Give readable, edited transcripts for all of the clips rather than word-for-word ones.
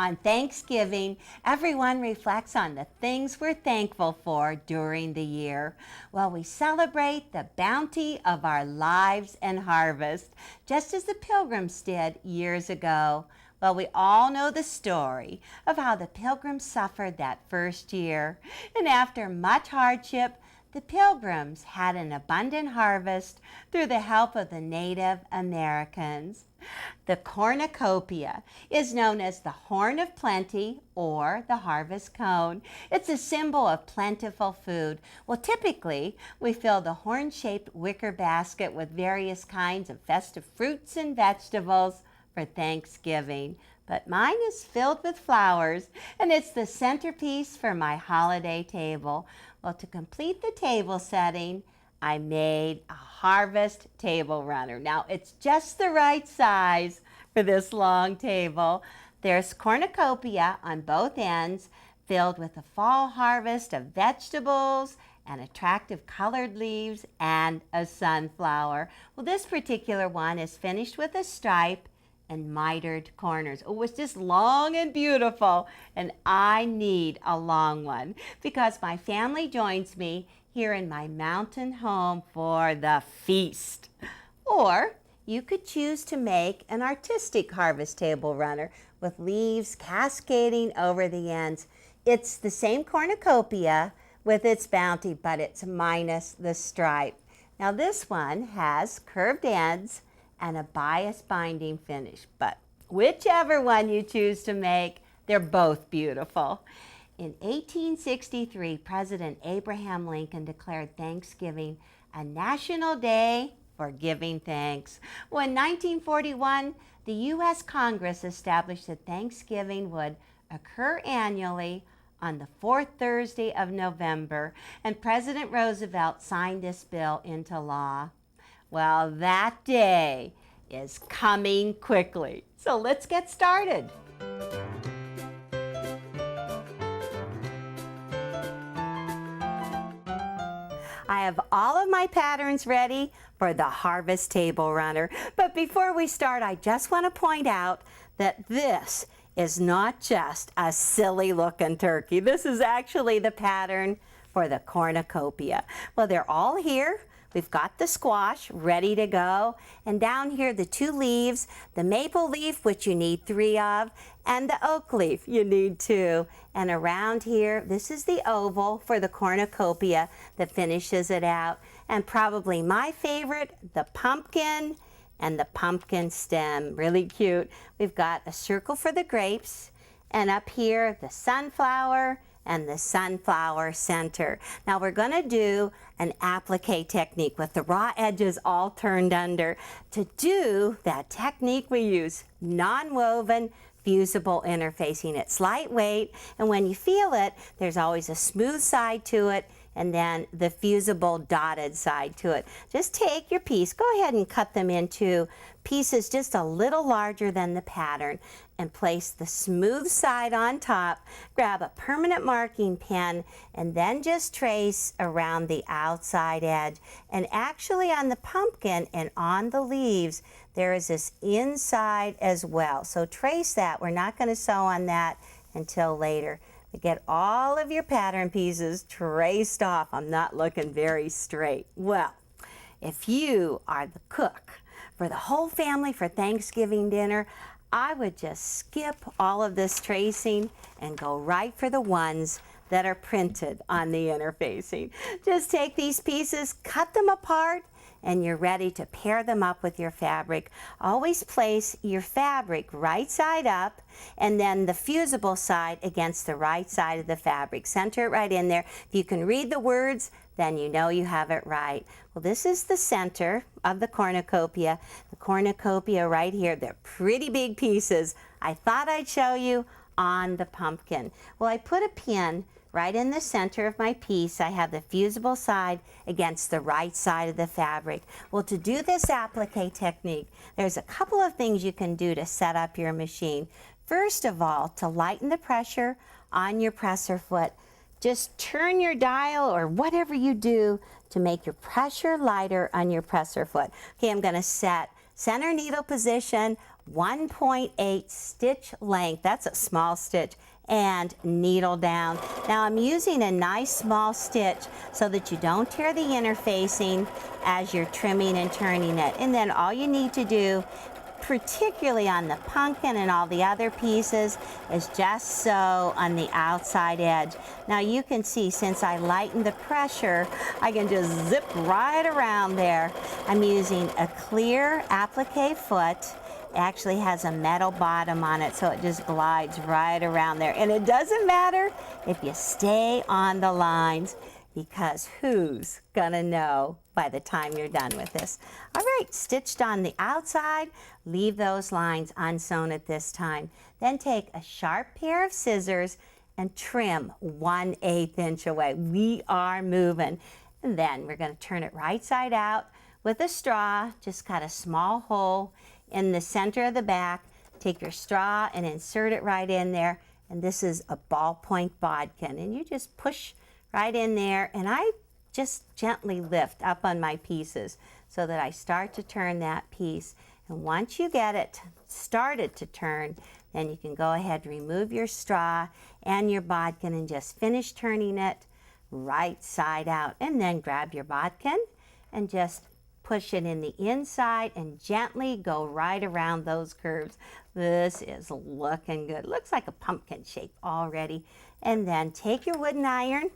On Thanksgiving, everyone reflects on the things we're thankful for during the year. Well, we celebrate the bounty of our lives and harvest, just as the Pilgrims did years ago. Well, we all know the story of how the Pilgrims suffered that first year. And after much hardship, the Pilgrims had an abundant harvest through the help of the Native Americans. The cornucopia is known as the horn of plenty or the harvest cone. It's a symbol of plentiful food. Well, typically, we fill the horn-shaped wicker basket with various kinds of festive fruits and vegetables for Thanksgiving. But mine is filled with flowers, and it's the centerpiece for my holiday table. Well, to complete the table setting, I made a harvest table runner. Now, it's just the right size for this long table. There's cornucopia on both ends, filled with a fall harvest of vegetables and attractive colored leaves and a sunflower. Well, this particular one is finished with a stripe and mitered corners. Oh, it's just long and beautiful, and I need a long one because my family joins me here in my mountain home for the feast. Or you could choose to make an artistic harvest table runner with leaves cascading over the ends. It's the same cornucopia with its bounty, but it's minus the stripe. Now this one has curved ends and a bias binding finish, but whichever one you choose to make, they're both beautiful. In 1863, President Abraham Lincoln declared Thanksgiving a national day for giving thanks. Well, in 1941, the U.S. Congress established that Thanksgiving would occur annually on the fourth Thursday of November, and President Roosevelt signed this bill into law. Well, that day is coming quickly. So let's get started. I have all of my patterns ready for the harvest table runner. But before we start, I just want to point out that this is not just a silly looking turkey. This is actually the pattern for the cornucopia. Well, they're all here. We've got the squash ready to go, and down here the two leaves, the maple leaf, which you need 3 of, and the oak leaf, you need 2. And around here, this is the oval for the cornucopia that finishes it out. And probably my favorite, the pumpkin and the pumpkin stem, really cute. We've got a circle for the grapes, and up here, the sunflower and the sunflower center. Now we're going to do an applique technique with the raw edges all turned under. To do that technique, we use non-woven fusible interfacing. It's lightweight, and when you feel it, there's always a smooth side to it and then the fusible dotted side to it. Just take your piece, go ahead and cut them into pieces just a little larger than the pattern, and place the smooth side on top. Grab a permanent marking pen and then just trace around the outside edge. And actually on the pumpkin and on the leaves, there is this inside as well. So trace that. We're not going to sew on that until later. Get all of your pattern pieces traced off. I'm not looking very straight. Well, if you are the cook for the whole family for Thanksgiving dinner, I would just skip all of this tracing and go right for the ones that are printed on the interfacing. Just take these pieces, cut them apart, and you're ready to pair them up with your fabric. Always place your fabric right side up and then the fusible side against the right side of the fabric. Center it right in there. If you can read the words, then you know you have it right. Well, this is the center of the cornucopia. The cornucopia right here, they're pretty big pieces. I thought I'd show you on the pumpkin. Well, I put a pin right in the center of my piece. I have the fusible side against the right side of the fabric. Well, to do this applique technique, there's a couple of things you can do to set up your machine. First of all, to lighten the pressure on your presser foot, just turn your dial or whatever you do to make your pressure lighter on your presser foot. Okay, I'm going to set center needle position 1.8 stitch length, that's a small stitch, and needle down. Now I'm using a nice small stitch so that you don't tear the interfacing as you're trimming and turning it. And then all you need to do, particularly on the pumpkin and all the other pieces, is just sew on the outside edge. Now you can see, since I lightened the pressure, I can just zip right around there. I'm using a clear applique foot. It actually has a metal bottom on it, so it just glides right around there. And it doesn't matter if you stay on the lines, because who's gonna know by the time you're done with this? All right, stitched on the outside, leave those lines unsewn at this time. Then take a sharp pair of scissors and trim 1/8 inch away. We are moving. And then we're gonna turn it right side out with a straw. Just cut a small hole in the center of the back. Take your straw and insert it right in there. And this is a ballpoint bodkin. And you just push right in there, and I just gently lift up on my pieces so that I start to turn that piece. And once you get it started to turn, then you can go ahead and remove your straw and your bodkin and just finish turning it right side out. And then grab your bodkin and just push it in the inside and gently go right around those curves. This is looking good. Looks like a pumpkin shape already. And then take your wooden iron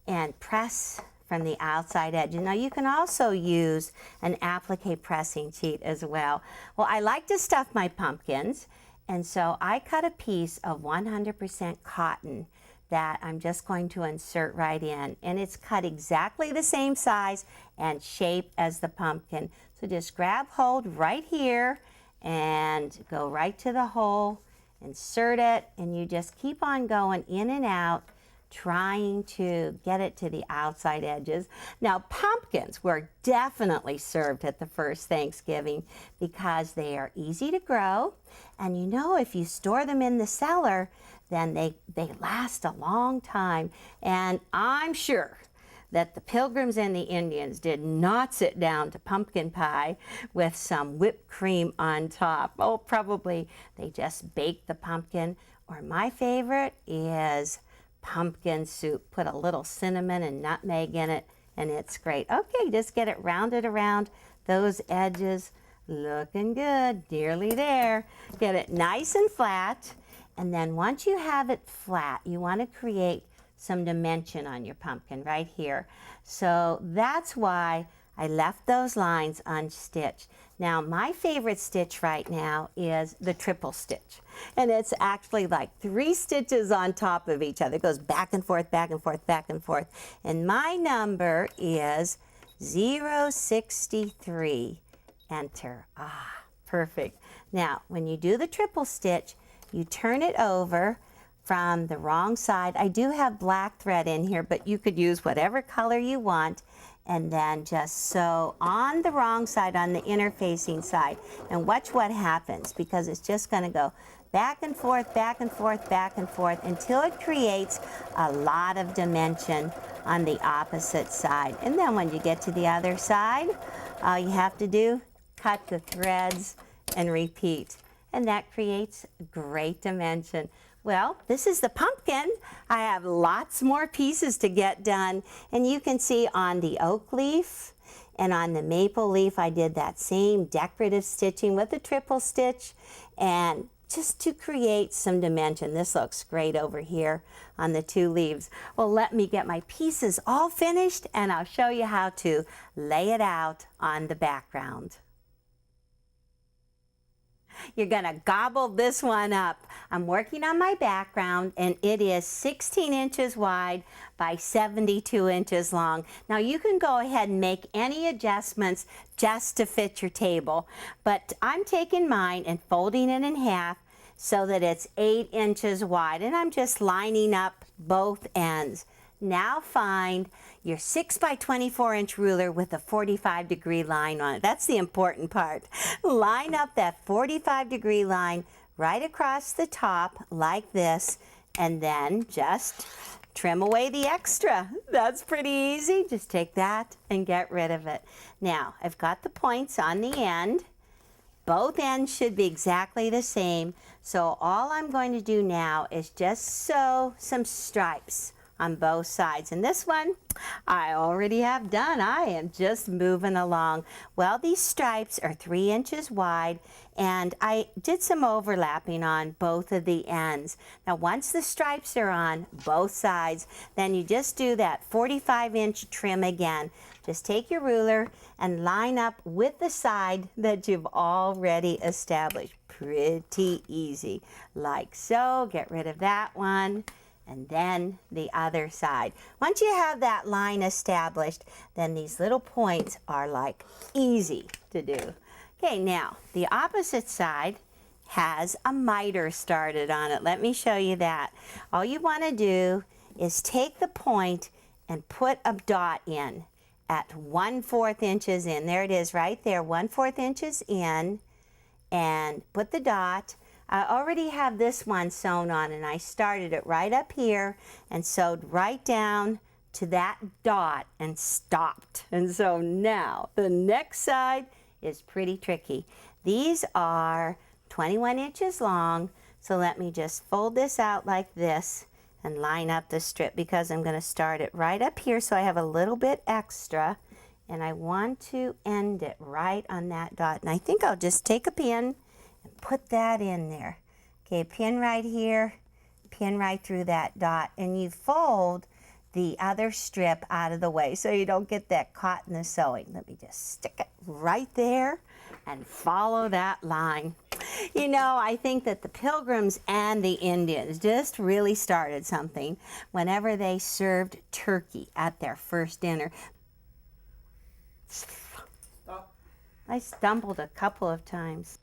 and press from the outside edge. Now you can also use an applique pressing sheet as well. Well, I like to stuff my pumpkins, and so I cut a piece of 100% cotton that I'm just going to insert right in, and it's cut exactly the same size and shape as the pumpkin. So just grab hold right here and go right to the hole, insert it, and you just keep on going in and out, trying to get it to the outside edges. Now, pumpkins were definitely served at the first Thanksgiving because they are easy to grow, and you know, if you store them in the cellar, then they last a long time. And I'm sure that the Pilgrims and the Indians did not sit down to pumpkin pie with some whipped cream on top. Oh, probably they just baked the pumpkin, or my favorite is pumpkin soup. Put a little cinnamon and nutmeg in it, and it's great. Okay, just get it rounded around those edges. Looking good, nearly there. Get it nice and flat, and then once you have it flat, you want to create some dimension on your pumpkin right here. So that's why I left those lines unstitched. Now, my favorite stitch right now is the triple stitch. And it's actually like 3 stitches on top of each other. It goes back and forth, back and forth, back and forth. And my number is 063. Enter. Ah, perfect. Now, when you do the triple stitch, you turn it over from the wrong side. I do have black thread in here, but you could use whatever color you want, and then just sew on the wrong side, on the interfacing side, and watch what happens, because it's just going to go back and forth, back and forth, back and forth until it creates a lot of dimension on the opposite side. And then when you get to the other side, all you have to do, cut the threads and repeat, and that creates great dimension. Well, this is the pumpkin. I have lots more pieces to get done, and you can see on the oak leaf and on the maple leaf I did that same decorative stitching with the triple stitch, and just to create some dimension. This looks great over here on the 2 leaves. Well, let me get my pieces all finished, and I'll show you how to lay it out on the background. You're gonna gobble this one up. I'm working on my background, and it is 16 inches wide by 72 inches long. Now you can go ahead and make any adjustments just to fit your table, but I'm taking mine and folding it in half so that it's 8 inches wide, and I'm just lining up both ends. Now find your 6 by 24 inch ruler with a 45-degree line on it. That's the important part. Line up that 45-degree line right across the top like this, and then just trim away the extra. That's pretty easy. Just take that and get rid of it. Now, I've got the points on the end, Both ends should be exactly the same. So all I'm going to do now is just sew some stripes on both sides. And this one I already have done. I am just moving along. Well, these stripes are 3 inches wide, and I did some overlapping on both of the ends. Now once the stripes are on both sides, then you just do that 45-inch trim again. Just take your ruler and line up with the side that you've already established. Pretty easy, like so. Get rid of that one. And then the other side. Once you have that line established, then these little points are like easy to do. Okay, now the opposite side has a miter started on it. Let me show you that. All you want to do is take the point and put a dot in at 1/4 inches in. There it is right there, 1/4 inches in, and put the dot. I already have this one sewn on, and I started it right up here and sewed right down to that dot and stopped. And so now the next side is pretty tricky. These are 21 inches long, so let me just fold this out like this and line up the strip, because I'm going to start it right up here so I have a little bit extra, and I want to end it right on that dot. And I think I'll just take a pin and put that in there. Okay, pin right here, pin right through that dot, and you fold the other strip out of the way so you don't get that caught in the sewing. Let me just stick it right there and follow that line. You know, I think that the Pilgrims and the Indians just really started something whenever they served turkey at their first dinner. Stop. I stumbled a couple of times.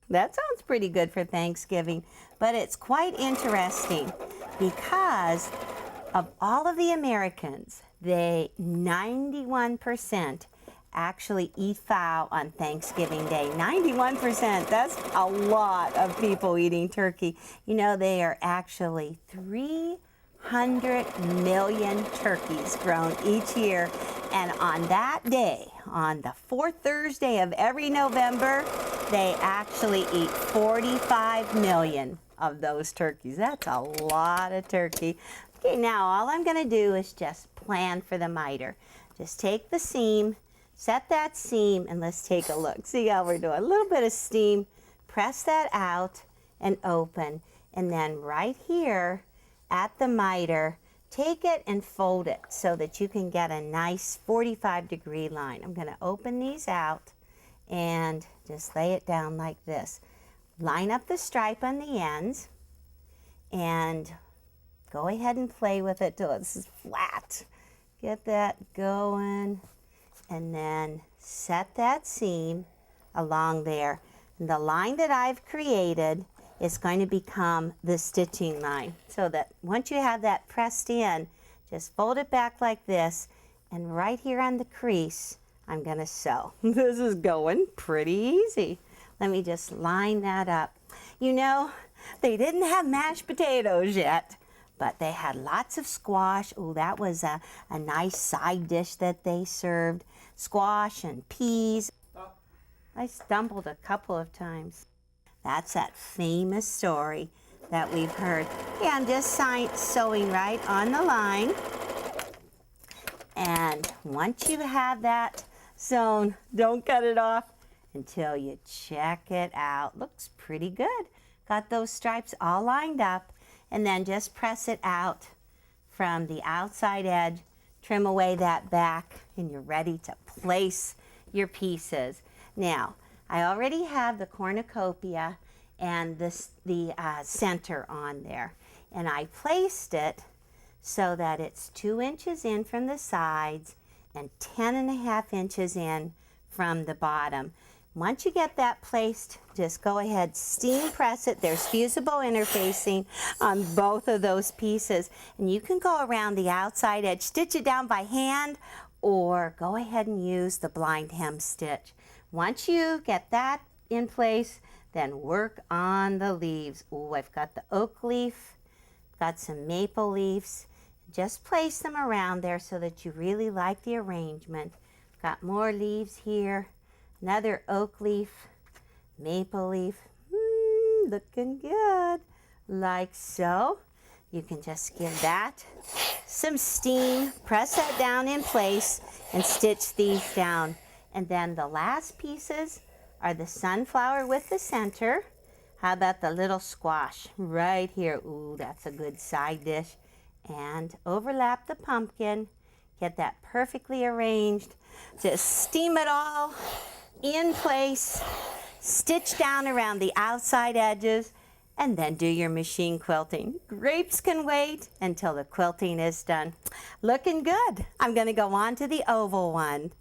That sounds pretty good for Thanksgiving, but it's quite interesting because of all of the Americans, 91% actually eat fowl on Thanksgiving Day. 91%, that's a lot of people eating turkey. You know, they are actually 300 million turkeys grown each year. And on that day, on the 4th Thursday of every November, they actually eat 45 million of those turkeys. That's a lot of turkey. Okay, now all I'm going to do is just plan for the miter. Just take the seam, set that seam, and let's take a look. See how we're doing. A little bit of steam, press that out and open. And then right here at the miter, take it and fold it so that you can get a nice 45-degree line. I'm going to open these out and just lay it down like this. Line up the stripe on the ends and go ahead and play with it till it's flat. Get that going, and then set that seam along there. And the line that I've created is going to become the stitching line, so that once you have that pressed in, just fold it back like this, and right here on the crease, I'm going to sew. This is going pretty easy. Let me just line that up. You know, they didn't have mashed potatoes yet, but they had lots of squash. Oh, that was a nice side dish that they served. Squash and peas. I stumbled a couple of times. That's that famous story that we've heard. Yeah, I'm just sewing right on the line. And once you have that sewn, don't cut it off until you check it out. Looks pretty good. Got those stripes all lined up. And then just press it out from the outside edge, trim away that back, and you're ready to place your pieces. Now, I already have the cornucopia and the center on there, and I placed it so that it's 2 inches in from the sides and 10.5 inches in from the bottom. Once you get that placed, just go ahead, steam press it. There's fusible interfacing on both of those pieces. And you can go around the outside edge, stitch it down by hand, or go ahead and use the blind hem stitch. Once you get that in place, then work on the leaves. Oh, I've got the oak leaf, got some maple leaves. Just place them around there so that you really like the arrangement. Got more leaves here. Another oak leaf. maple leaf. Looking good, like so. You can just give that some steam, press that down in place, and stitch these down. And then the last pieces are the sunflower with the center. How about the little squash right here? Ooh, that's a good side dish. And overlap the pumpkin. Get that perfectly arranged. Just steam it all in place. Stitch down around the outside edges, and then do your machine quilting. Grapes can wait until the quilting is done. Looking good. I'm going to go on to the oval one.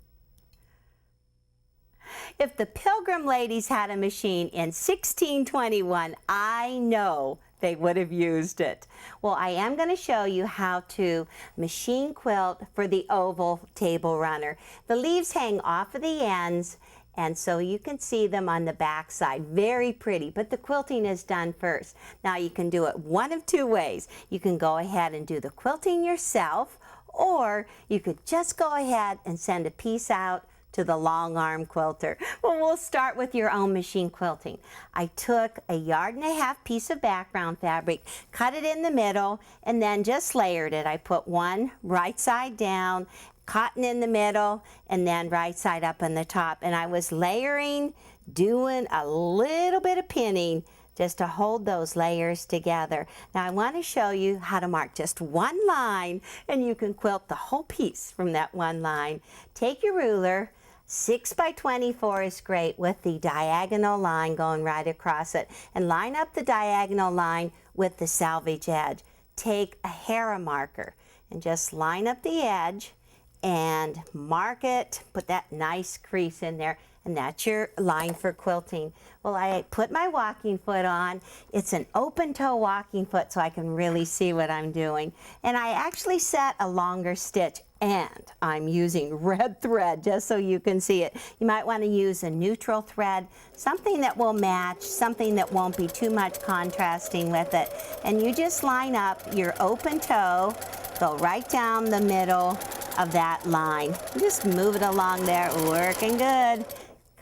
If the Pilgrim ladies had a machine in 1621, I know they would have used it. Well, I am going to show you how to machine quilt for the oval table runner. The leaves hang off of the ends, and so you can see them on the back side. Very pretty, but the quilting is done first. Now you can do it one of two ways. You can go ahead and do the quilting yourself, or you could just go ahead and send a piece out to the long arm quilter. Well, we'll start with your own machine quilting. I took a 1.5 yard piece of background fabric, cut it in the middle, and then just layered it. I put one right side down, cotton in the middle, and then right side up on the top. And I was layering, doing a little bit of pinning just to hold those layers together. Now I want to show you how to mark just one line, and you can quilt the whole piece from that one line. Take your ruler. 6 by 24 is great with the diagonal line going right across it, and line up the diagonal line with the selvage edge. Take a Hera marker and just line up the edge and mark it, put that nice crease in there, and that's your line for quilting. Well, I put my walking foot on. It's an open toe walking foot so I can really see what I'm doing. And I actually set a longer stitch, and I'm using red thread just so you can see it. You might want to use a neutral thread, something that will match, something that won't be too much contrasting with it. And you just line up your open toe, go right down the middle of that line. Just move it along there, working good.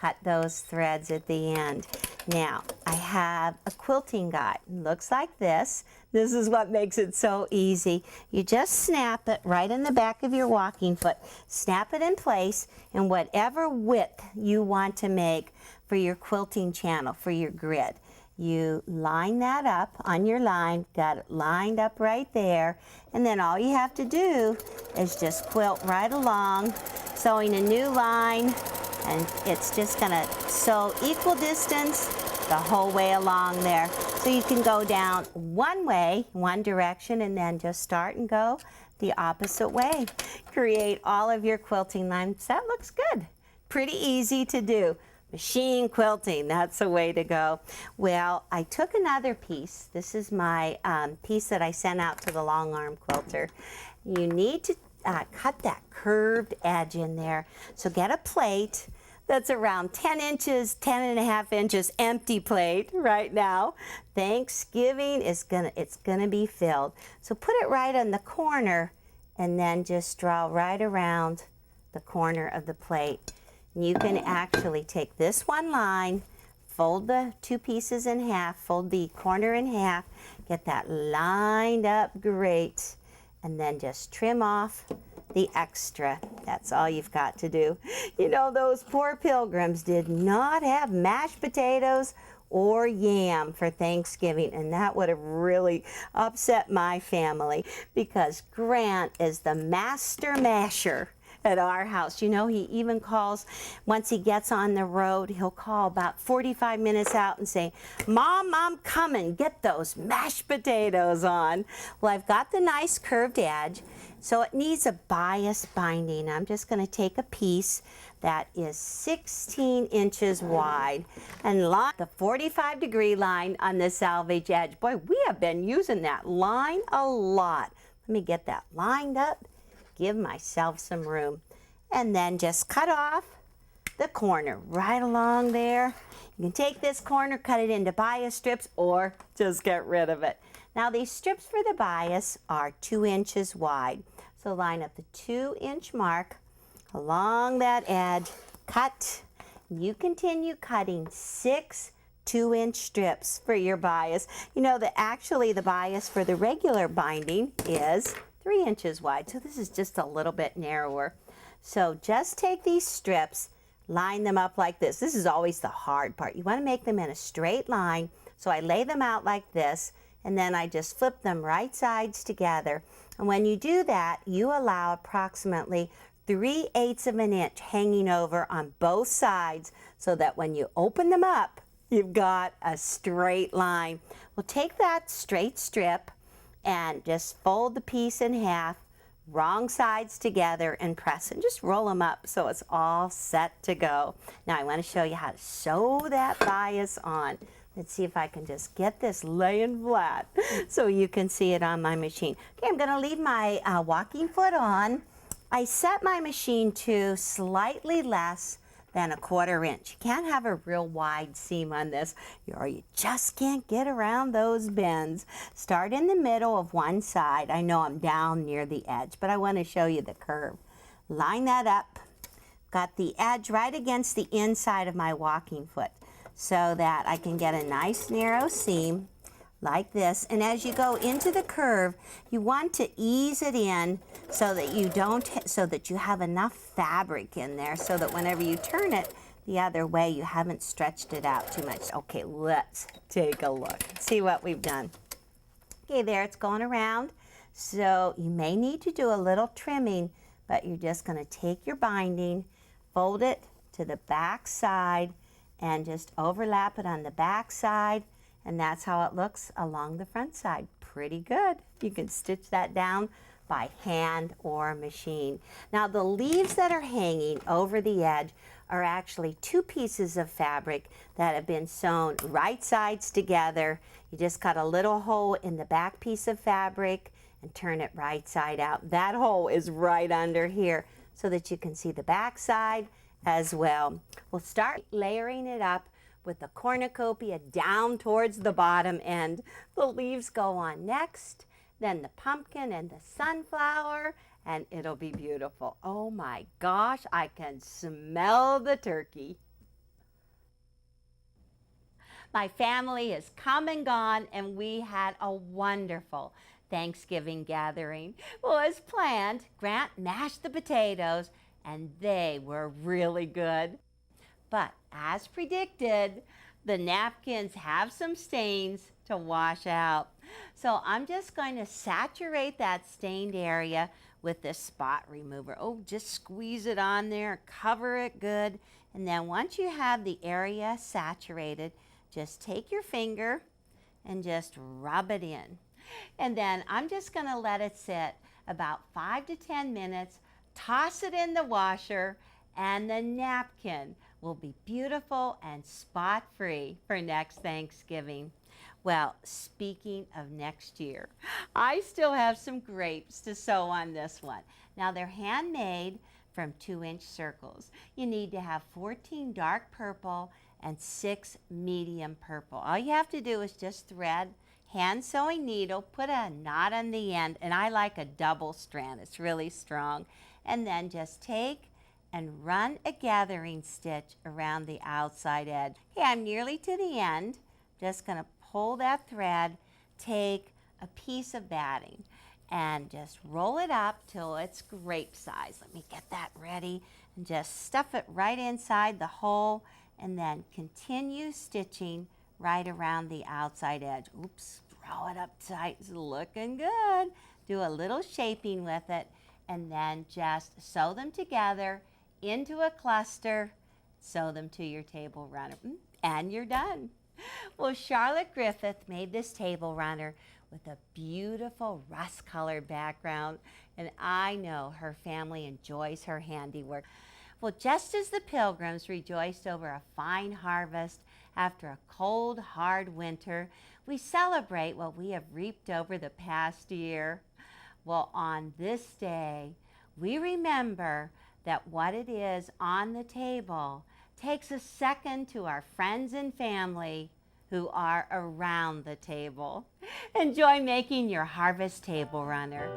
Cut those threads at the end. Now, I have a quilting guide. Looks like this. This is what makes it so easy. You just snap it right in the back of your walking foot. Snap it in place in whatever width you want to make for your quilting channel, for your grid. You line that up on your line, got it lined up right there, and then all you have to do is just quilt right along, sewing a new line, and it's just gonna sew equal distance the whole way along there. So you can go down one way, one direction, and then just start and go the opposite way. Create all of your quilting lines. That looks good. Pretty easy to do. Machine quilting, that's the way to go. Well, I took another piece. This is my piece that I sent out to the long arm quilter. You need to cut that curved edge in there. So get a plate that's around 10 inches, 10.5 inches, empty plate right now. Thanksgiving is it's gonna be filled. So put it right on the corner and then just draw right around the corner of the plate. You can actually take this one line, fold the two pieces in half, fold the corner in half, get that lined up great, and then just trim off the extra. That's all you've got to do. You know, those poor pilgrims did not have mashed potatoes or yam for Thanksgiving, and that would have really upset my family because Grant is the master masher at our house. You know, he even calls, once he gets on the road, he'll call about 45 minutes out and say, "Mom, I'm coming, get those mashed potatoes on." Well, I've got the nice curved edge, so it needs a bias binding. I'm just going to take a piece that is 16 inches wide and line the 45-degree line on the selvage edge. Boy, we have been using that line a lot. Let me get that lined up. Give myself some room, and then just cut off the corner right along there. You can take this corner, cut it into bias strips, or just get rid of it. Now these strips for the bias are 2 inches wide. So line up the 2-inch mark along that edge, cut, you continue cutting 6 2-inch strips for your bias. You know that actually the bias for the regular binding is 3 inches wide, so this is just a little bit narrower. So just take these strips, line them up like this. This is always the hard part. You want to make them in a straight line. So I lay them out like this, and then I just flip them right sides together. And when you do that, you allow approximately 3/8 of an inch hanging over on both sides so that when you open them up, you've got a straight line. Well, take that straight strip and just fold the piece in half, wrong sides together, and press and just roll them up so it's all set to go. Now I want to show you how to sew that bias on. Let's see if I can just get this laying flat so you can see it on my machine. Okay, I'm going to leave my walking foot on. I set my machine to slightly less than 1/4 inch. You can't have a real wide seam on this, or you just can't get around those bends. Start in the middle of one side. I know I'm down near the edge, but I want to show you the curve. Line that up. Got the edge right against the inside of my walking foot so that I can get a nice narrow seam like this. And as you go into the curve, you want to ease it in so that you have enough fabric in there so that whenever you turn it the other way, you haven't stretched it out too much. Okay, let's take a look. See what we've done. Okay, there it's going around. So you may need to do a little trimming, but you're just going to take your binding, fold it to the back side, and just overlap it on the back side, and that's how it looks along the front side. Pretty good. You can stitch that down by hand or machine. Now the leaves that are hanging over the edge are actually 2 pieces of fabric that have been sewn right sides together. You just cut a little hole in the back piece of fabric and turn it right side out. That hole is right under here so that you can see the back side as well. We'll start layering it up with the cornucopia down towards the bottom end. The leaves go on next, then the pumpkin and the sunflower, and it'll be beautiful. Oh my gosh, I can smell the turkey. My family has come and gone, and we had a wonderful Thanksgiving gathering. Well, as planned, Grant mashed the potatoes, and they were really good. But as predicted, the napkins have some stains to wash out. So I'm just going to saturate that stained area with this spot remover. Oh, just squeeze it on there, cover it good. And then once you have the area saturated, just take your finger and just rub it in. And then I'm just going to let it sit about 5 to 10 minutes, toss it in the washer, and the napkin will be beautiful and spot-free for next Thanksgiving. Well, speaking of next year, I still have some grapes to sew on this one. Now they're handmade from 2-inch circles. You need to have 14 dark purple and 6 medium purple. All you have to do is just thread, hand sewing needle, put a knot on the end, and I like a double strand. It's really strong. And then just take and run a gathering stitch around the outside edge. Okay, I'm nearly to the end. Just going to pull that thread, take a piece of batting, and just roll it up till it's grape size. Let me get that ready and just stuff it right inside the hole, and then continue stitching right around the outside edge. Oops, throw it up tight. It's looking good. Do a little shaping with it, and then just sew them together into a cluster, sew them to your table runner, and you're done. Well, Charlotte Griffith made this table runner with a beautiful rust-colored background, and I know her family enjoys her handiwork. Well, just as the Pilgrims rejoiced over a fine harvest after a cold, hard winter, we celebrate what we have reaped over the past year. Well, on this day, we remember that what it is on the table takes a second to our friends and family who are around the table. Enjoy making your harvest table runner.